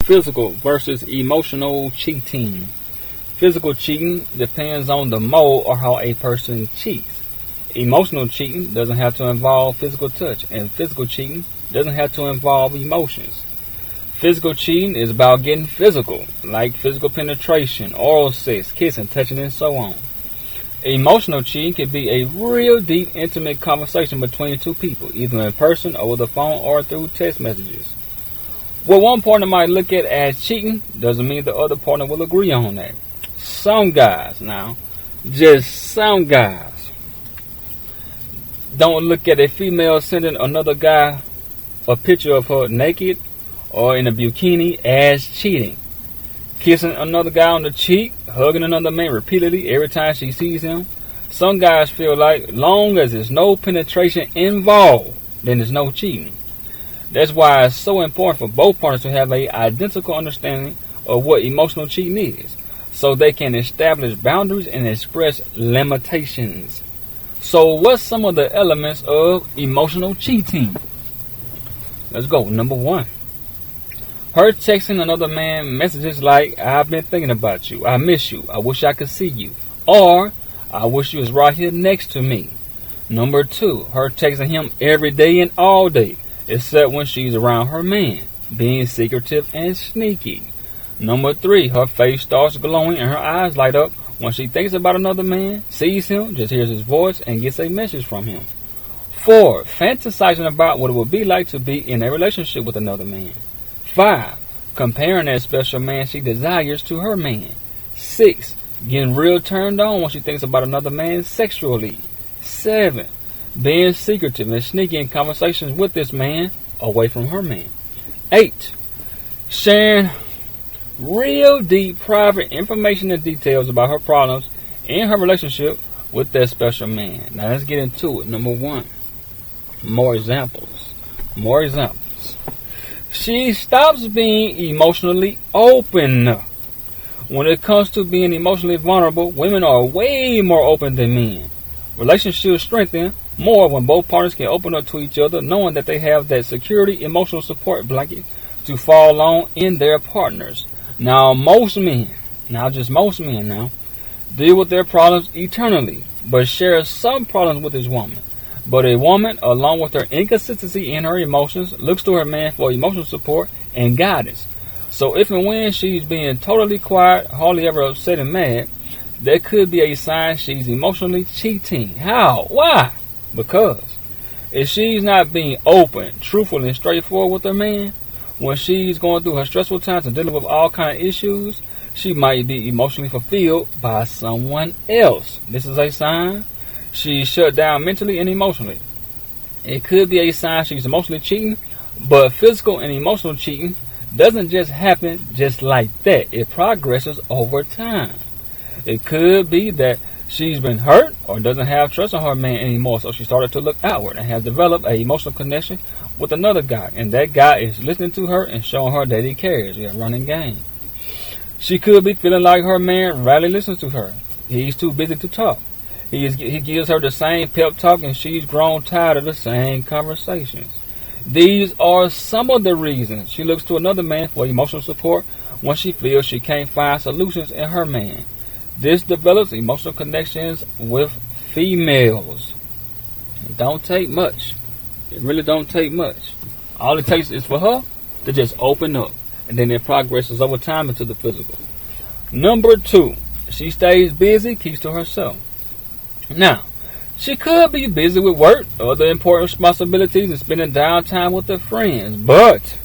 Physical versus emotional cheating. Physical cheating depends on the mode or how a person cheats. Emotional cheating doesn't have to involve physical touch, and physical cheating doesn't have to involve emotions. Physical cheating is about getting physical, like physical penetration, oral sex, kissing, touching, and so on. Emotional cheating can be a real deep, intimate conversation between two people, either in person, over the phone, or through text messages. What one partner might look at as cheating doesn't mean the other partner will agree on that. Some guys now, just some guys, don't look at a female sending another guy a picture of her naked or in a bikini as cheating. Kissing another guy on the cheek, hugging another man repeatedly every time she sees him. Some guys feel like long as there's no penetration involved, then there's no cheating. That's why it's so important for both partners to have an identical understanding of what emotional cheating is, so they can establish boundaries and express limitations. So what's some of the elements of emotional cheating? Let's go. Number 1. Her texting another man messages like, I've been thinking about you, I miss you, I wish I could see you, or I wish you was right here next to me. Number 2, her texting him every day and all day, except when she's around her man, being secretive and sneaky. Number 3, her face starts glowing and her eyes light up when she thinks about another man, sees him, just hears his voice, and gets a message from him. 4, fantasizing about what it would be like to be in a relationship with another man. 5, comparing that special man she desires to her man. 6, getting real turned on when she thinks about another man sexually. 7, being secretive and sneaky in conversations with this man away from her man. 8, sharing real deep private information and details about her problems in her relationship with that special man. Now let's get into it. Number 1, more examples. She stops being emotionally open. When it comes to being emotionally vulnerable, women are way more open than men. Relationships strengthen more when both partners can open up to each other, knowing that they have that security, emotional support blanket to fall on in their partners. Now, most men, deal with their problems eternally, but share some problems with this woman. But a woman, along with her inconsistency in her emotions, looks to her man for emotional support and guidance. So if and when she's being totally quiet, hardly ever upset and mad, that could be a sign she's emotionally cheating. How? Why? Because if she's not being open, truthful, and straightforward with her man, when she's going through her stressful times and dealing with all kind of issues, she might be emotionally fulfilled by someone else. This is a sign she's shut down mentally and emotionally. It could be a sign she's emotionally cheating, but physical and emotional cheating doesn't just happen just like that. It progresses over time. It could be that she's been hurt or doesn't have trust in her man anymore, so she started to look outward and has developed an emotional connection with another guy, and that guy is listening to her and showing her that he cares. They're running game. She could be feeling like her man rarely listens to her. He's too busy to talk. He gives her the same pep talk, and she's grown tired of the same conversations. These are some of the reasons she looks to another man for emotional support when she feels she can't find solutions in her man. This develops emotional connections with females. It don't take much. It really don't take much. All it takes is for her to just open up, and then it progresses over time into the physical. Number 2, she stays busy, keeps to herself. Now, she could be busy with work, other important responsibilities, and spending downtime with her friends. But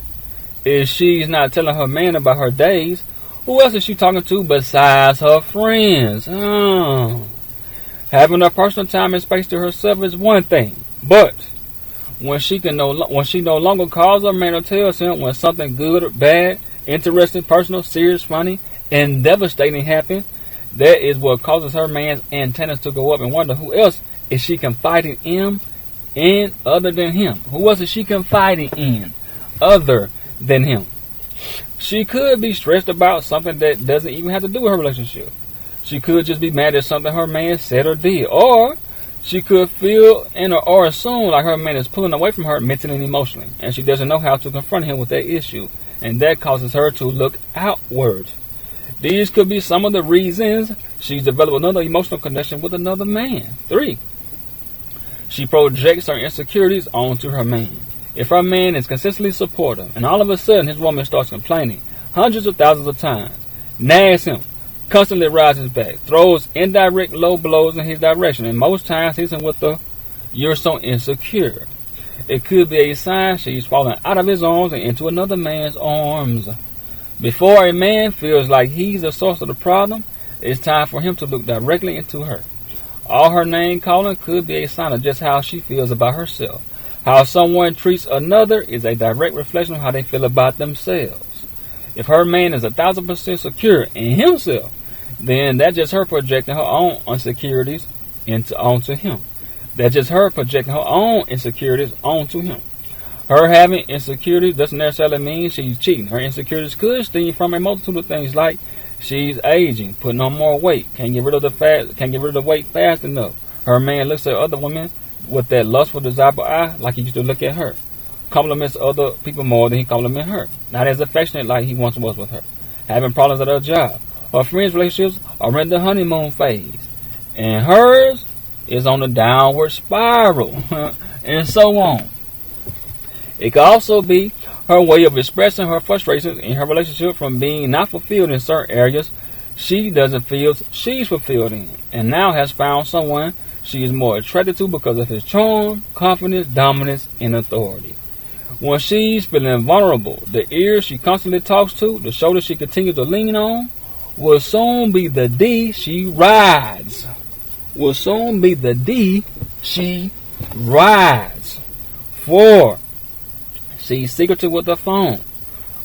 if she's not telling her man about her days, who else is she talking to besides her friends? Having her personal time and space to herself is one thing, but when she no longer calls her man or tells him when something good or bad, interesting, personal, serious, funny, and devastating happens, that is what causes her man's antennas to go up and wonder who else is she confiding in other than him. Who else is she confiding in other than him? She could be stressed about something that doesn't even have to do with her relationship. She could just be mad at something her man said or did. Or she could feel or assume like her man is pulling away from her mentally and emotionally, and she doesn't know how to confront him with that issue. and that causes her to look outward. These could be some of the reasons she's developed another emotional connection with another man. 3. She projects her insecurities onto her man. If her man is consistently supportive, and all of a sudden his woman starts complaining hundreds of thousands of times, nags him, constantly rises back, throws indirect low blows in his direction, and most times hits him with the "you're so insecure," it could be a sign she's falling out of his arms and into another man's arms. Before a man feels like he's the source of the problem, it's time for him to look directly into her. All her name calling could be a sign of just how she feels about herself. How someone treats another is a direct reflection of how they feel about themselves. If her man is 1,000% secure in himself, then that's just her projecting her own insecurities onto him. That's just her projecting her own insecurities onto him. Her having insecurities doesn't necessarily mean she's cheating. Her insecurities could stem from a multitude of things like she's aging, putting on more weight, can't get rid of the weight fast enough. Her man looks at other women with that lustful, desirable eye like he used to look at her. Compliments other people more than he compliments her. Not as affectionate like he once was with her. Having problems at her job. Her friends' relationships are in the honeymoon phase, and hers is on the downward spiral, and so on. It could also be her way of expressing her frustrations in her relationship from being not fulfilled in certain areas she doesn't feel she's fulfilled in, and now has found someone she is more attracted to because of his charm, confidence, dominance, and authority. When she's feeling vulnerable, the ears she constantly talks to, the shoulders she continues to lean on, will soon be the D she rides. 4. She's secretive with her phone.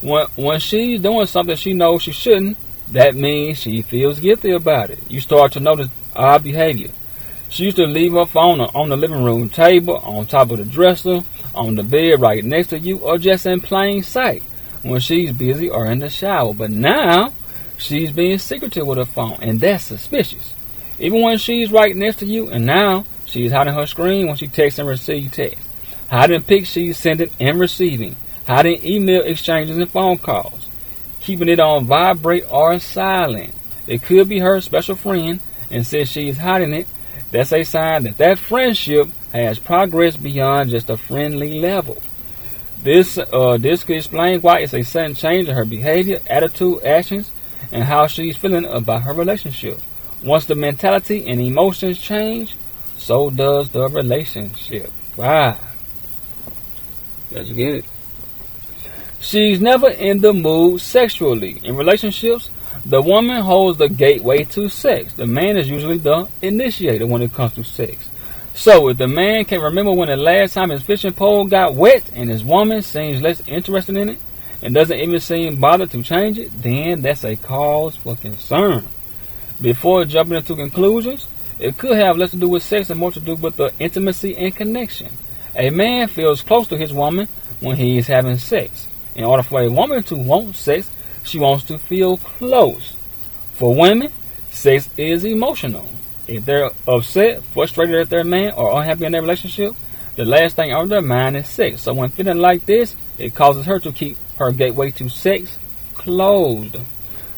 When she's doing something she knows she shouldn't, that means she feels guilty about it. You start to notice odd behavior. She used to leave her phone on the living room table, on top of the dresser, on the bed right next to you, or just in plain sight when she's busy or in the shower. But now, she's being secretive with her phone, and that's suspicious. Even when she's right next to you, and now she's hiding her screen when she texts and receives texts. Hiding pics she's sending and receiving. Hiding email exchanges and phone calls. Keeping it on vibrate or silent. It could be her special friend, and since she's hiding it, that's a sign that friendship has progressed beyond just a friendly level. This could explain why it's a sudden change in her behavior, attitude, actions, and how she's feeling about her relationship. Once the mentality and emotions change, so does the relationship. Wow. Let's get it. She's never in the mood sexually. In relationships, the woman holds the gateway to sex. The man is usually the initiator when it comes to sex. So if the man can't remember when the last time his fishing pole got wet and his woman seems less interested in it and doesn't even seem bothered to change it, then that's a cause for concern. Before jumping into conclusions, it could have less to do with sex and more to do with the intimacy and connection. A man feels close to his woman when he is having sex. In order for a woman to want sex, she wants to feel close. For women, sex is emotional. If they're upset, frustrated at their man, or unhappy in their relationship, the last thing on their mind is sex. So when feeling like this, it causes her to keep her gateway to sex closed.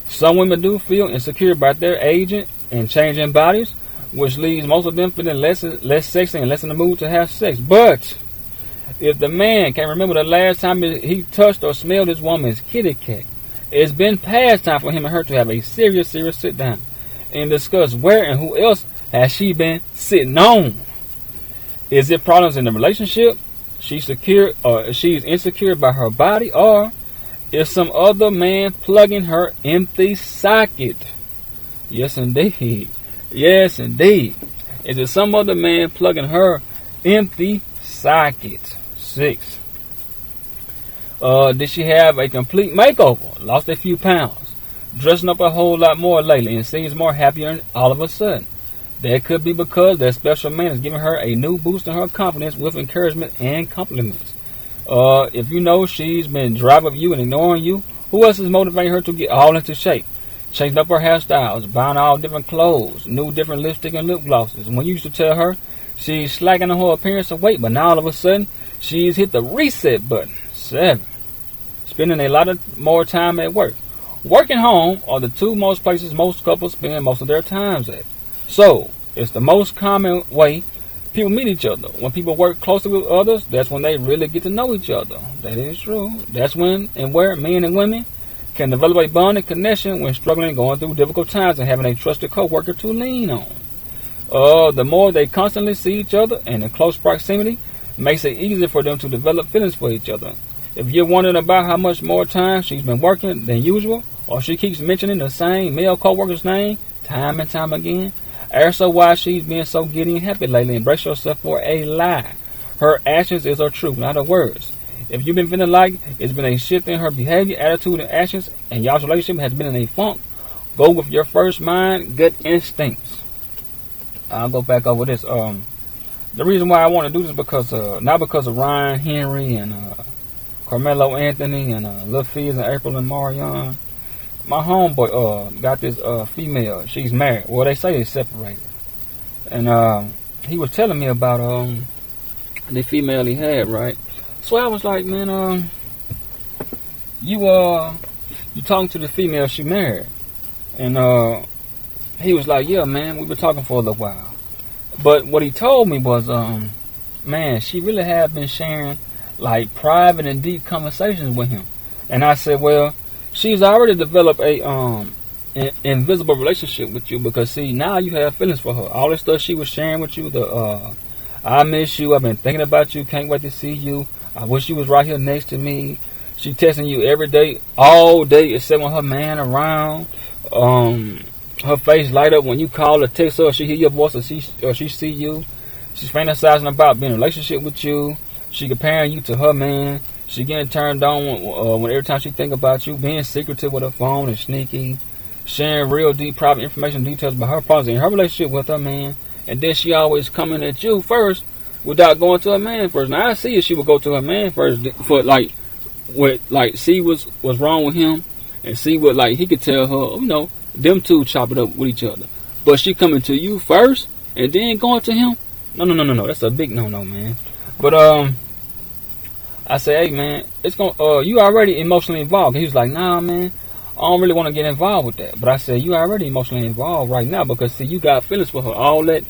Some women do feel insecure about their aging and changing bodies, which leaves most of them feeling less sexy and less in the mood to have sex. But if the man can't remember the last time he touched or smelled his woman's kitty cat, it's been past time for him and her to have a serious sit down and discuss where and who else has she been sitting on. Is it problems in the relationship? She's insecure about her body, or is some other man plugging her empty socket? Yes, indeed. Yes, indeed. Is it some other man plugging her empty socket? 6. Did she have a complete makeover? Lost a few pounds. Dressing up a whole lot more lately and seems more happier all of a sudden. That could be because that special man is giving her a new boost in her confidence with encouragement and compliments. If you know she's been driving you and ignoring you, who else is motivating her to get all into shape? Changing up her hairstyles, buying all different clothes, new different lipstick and lip glosses. When you used to tell her she's slacking on her appearance and weight, but now all of a sudden she's hit the reset button. 7. spending a lot of more time at work. Work and home are the two most places most couples spend most of their times at. So, it's the most common way people meet each other. When people work closely with others, that's when they really get to know each other. That is true. That's when and where men and women can develop a bond and connection when struggling and going through difficult times and having a trusted co-worker to lean on. The more they constantly see each other and in close proximity, makes it easier for them to develop feelings for each other. If you're wondering about how much more time she's been working than usual, or she keeps mentioning the same male co-worker's name time and time again, ask her why she's been so giddy and happy lately and brace yourself for a lie. Her actions is her truth, not her words. If you've been feeling like it's been a shift in her behavior, attitude, and actions, and y'all's relationship has been in a funk, go with your first mind, gut instincts. I'll go back over this. The reason why I want to do this because not because of Ryan Henry and Carmelo Anthony and Lil Fizz and April and Marion. My homeboy got this female. She's married. Well, they say they're separated. And he was telling me about the female he had, right? So I was like, man, you talking to the female she married? And he was like, yeah, man, we've been talking for a little while. But what he told me was, man, she really had been sharing like private and deep conversations with him. And I said, well, she's already developed a invisible relationship with you because see, now you have feelings for her. All the stuff she was sharing with you, I miss you, I've been thinking about you, can't wait to see you, I wish you was right here next to me. She texting you every day, all day, except when her man around. Her face light up when you call or text her, or she hear your voice or she see you. She's fantasizing about being in a relationship with you. She comparing you to her man. She getting turned on when every time she think about you. Being secretive with her phone and sneaky. Sharing real deep private information details about her problems in her relationship with her man. And then she always coming at you first without going to her man first. Now I see if she would go to her man first for see what's wrong with him and see what he could tell her, them two chop it up with each other. But she coming to you first and then going to him? No. That's a big no, man. But I say, hey, man, it's you already emotionally involved. And he was like, nah, man, I don't really want to get involved with that. But I said, you already emotionally involved right now because see, you got feelings for her. All that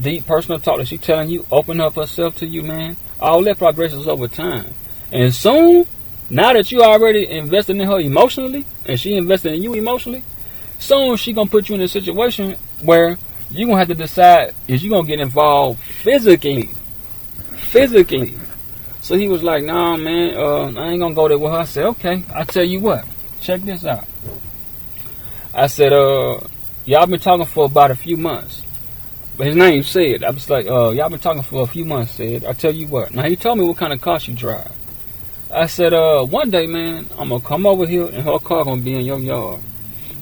deep personal talk that she telling you, open up herself to you, man. All that progresses over time. And soon, now that you already invested in her emotionally and she invested in you emotionally, soon she gonna put you in a situation where you gonna have to decide is you gonna get involved physically. So he was like, nah, man, I ain't gonna go there with her. I said, okay, I tell you what, check this out. I said, y'all been talking for about a few months. But his name said, I was like, y'all been talking for a few months, said. I tell you what. Now he told me what kind of car she drive. I said, one day, man, I'm gonna come over here and her car gonna be in your yard.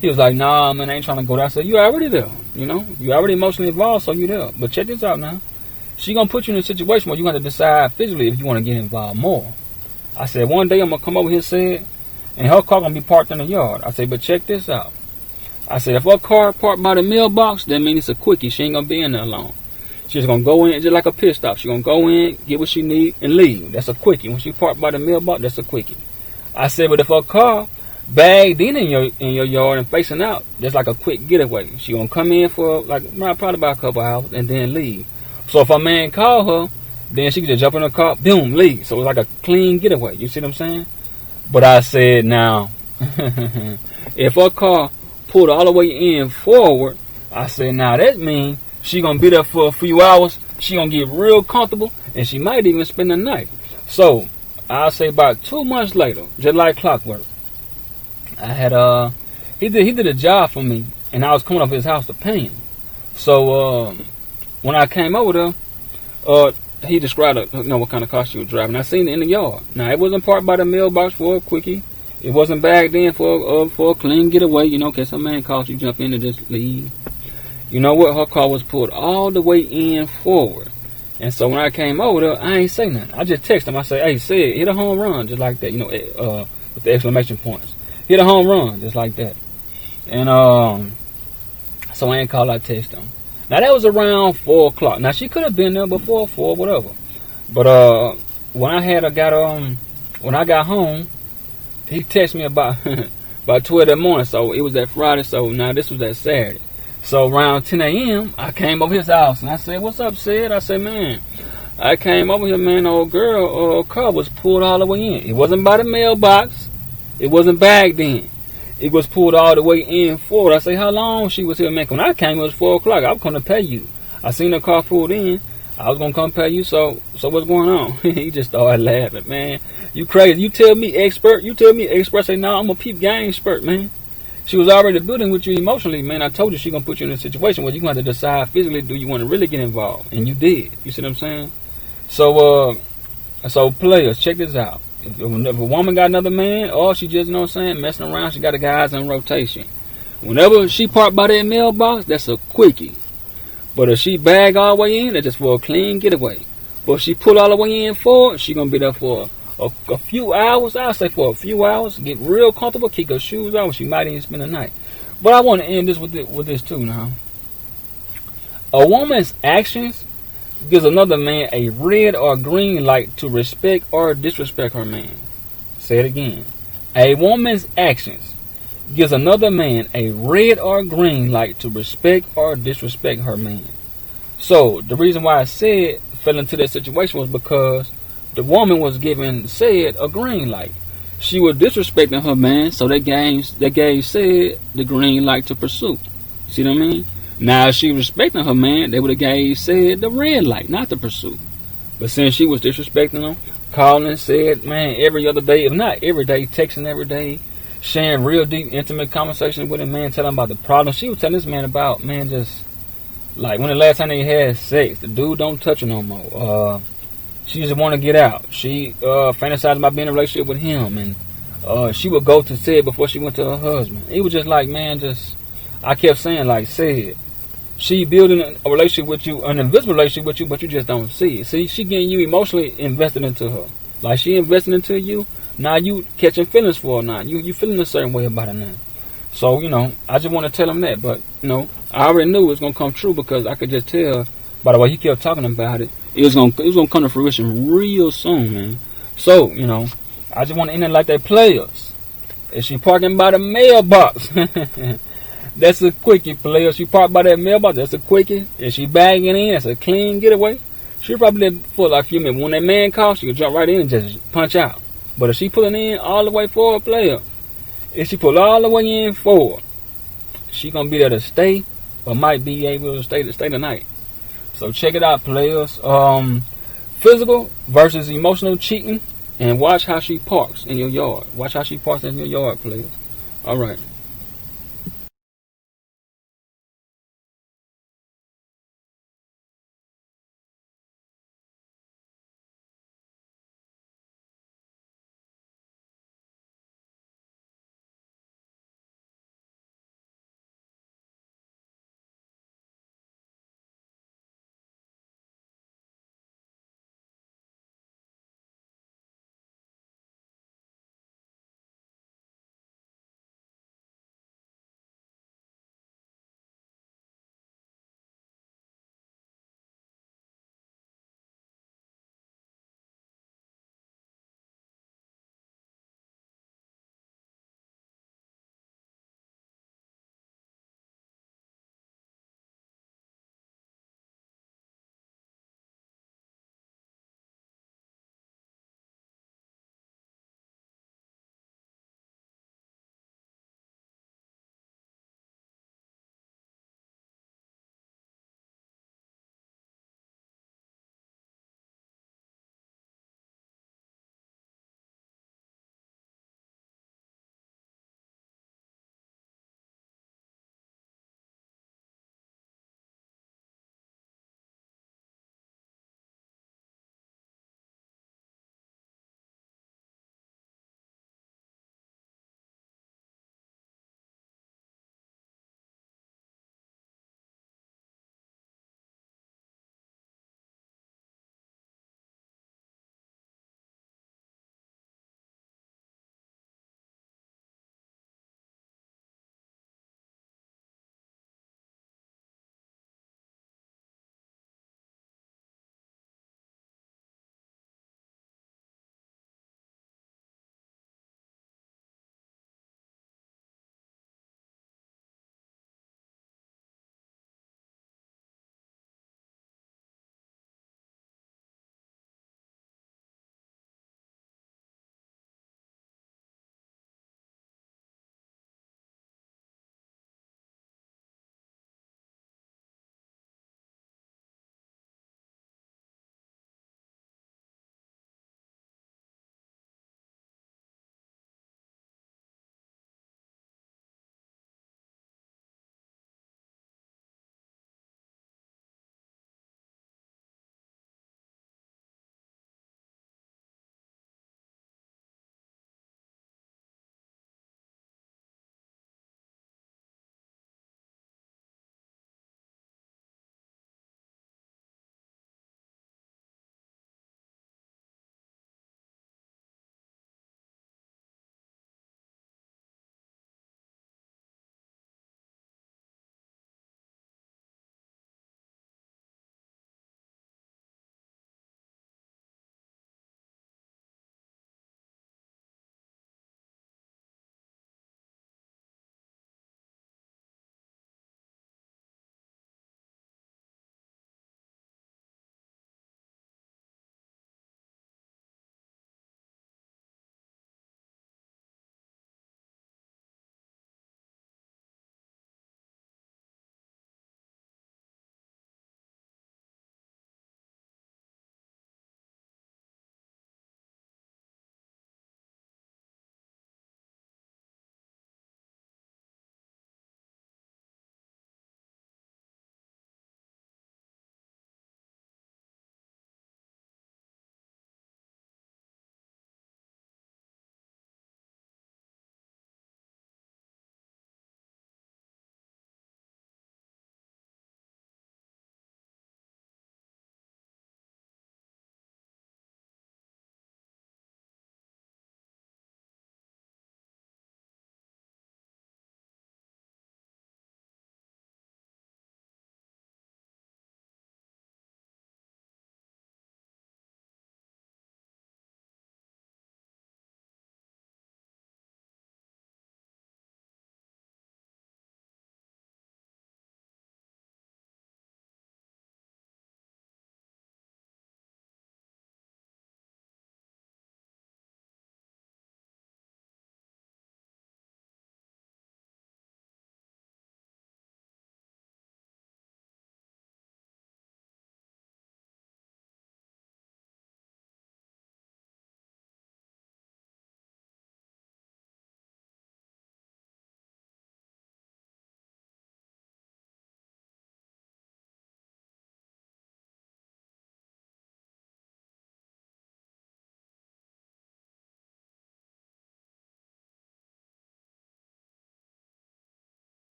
He was like, nah, man, I ain't trying to go there. I said, you already there, you already emotionally involved, so you there. But check this out now. She gonna put you in a situation where you gonna decide physically if you want to get involved more. I said, one day I'm gonna come over here, said, and her car gonna be parked in the yard. I said, but check this out. I said, if her car parked by the mailbox, that means it's a quickie. She ain't gonna be in there long. She's gonna go in just like a pit stop. She gonna go in, get what she need, and leave. That's a quickie. When she parked by the mailbox, that's a quickie. I said, but if her car bagged in your yard and facing out, that's like a quick getaway. She gonna come in for probably about a couple hours and then leave. So if a man call her, then she can just jump in her car, boom, leave. So it's like a clean getaway. You see what I'm saying? But I said, now, if her car pulled all the way in forward, I said, now that means she gonna be there for a few hours. She gonna get real comfortable, and she might even spend the night. So I'll say about 2 months later, just like clockwork, I had he did a job for me, and I was coming up his house to pay him. So when I came over there, he described what kind of car she was driving. I seen it in the yard. Now it wasn't parked by the mailbox for a quickie. It wasn't bagged in for a clean getaway. In case a man calls, you jump in and just leave. You know what? Her car was pulled all the way in forward. And so when I came over there, I ain't say nothing. I just text him. I say, hey, say it. Hit a home run, just like that. With the exclamation points. Hit a home run, just like that. And so I ain't call. I text him. Now that was around 4 o'clock. Now she could have been there before 4, whatever. But when I got home, he texted me about about 12 that morning. So it was that Friday. So now this was that Saturday. So around 10 a.m., I came over his house and I said, "What's up, Sid?" I said, "Man, I came over here, man. Old girl, car was pulled all the way in. It wasn't by the mailbox. It wasn't bagged in. It was pulled all the way in forward." I say, "How long she was here, man?" When I came, it was 4 o'clock. I was going to pay you. I seen the car pulled in. I was going to come pay you. So what's going on? He just started laughing, man. You crazy. You tell me expert. I say, "No, I'm a peep game expert, man." She was already building with you emotionally, man. I told you she going to put you in a situation where you're going to have to decide physically, do you want to really get involved? And you did. You see what I'm saying? So players, check this out. If a woman got another man, or she just, you know what I'm saying, messing around, she got the guys in rotation. Whenever she parked by that mailbox, that's a quickie. But if she bag all the way in, that's just for a clean getaway. But if she pull all the way in forward, she going to be there for a few hours. I'll say for a few hours. Get real comfortable, kick her shoes off. She might even spend the night. But I want to end this with this too now. A woman's actions gives another man a red or green light to respect or disrespect her man. Say it again. A woman's actions gives another man a red or green light to respect or disrespect her man. So the reason why I said fell into that situation was because the woman was giving said a green light. She was disrespecting her man, so that gave said the green light to pursue. See what I mean? Now, if she was respecting her man, they would have gave said the red light, not the pursuit. But since she was disrespecting him, calling said, man, every other day, if not every day, texting every day, sharing real deep, intimate conversations with him, man, telling him about the problems. She was telling this man about, man, just like when the last time they had sex, the dude don't touch her no more. She just want to get out. She fantasized about being in a relationship with him, and she would go to said before she went to her husband. It was just like, man, I kept saying, like, said, she building a relationship with you, an invisible relationship with you, but you just don't see it. See, she getting you emotionally invested into her. Like, she invested into you, now you catching feelings for her now. You feeling a certain way about her now. So, I just want to tell him that. But, I already knew it was going to come true because I could just tell by the way he kept talking about it. It was going to come to fruition real soon, man. So, I just want to end it like they players. If she parking by the mailbox, that's a quickie, player. She parked by that mailbox, that's a quickie. If she bagging in, that's a clean getaway. She probably did for like a few minutes. When that man calls, she could jump right in and just punch out. But if she pulling in all the way forward, player, if she pull all the way in forward, she gonna be there to stay, or might be able to stay the night. So check it out, players. Physical versus emotional cheating, and watch how she parks in your yard. Watch how she parks in your yard, players. All right.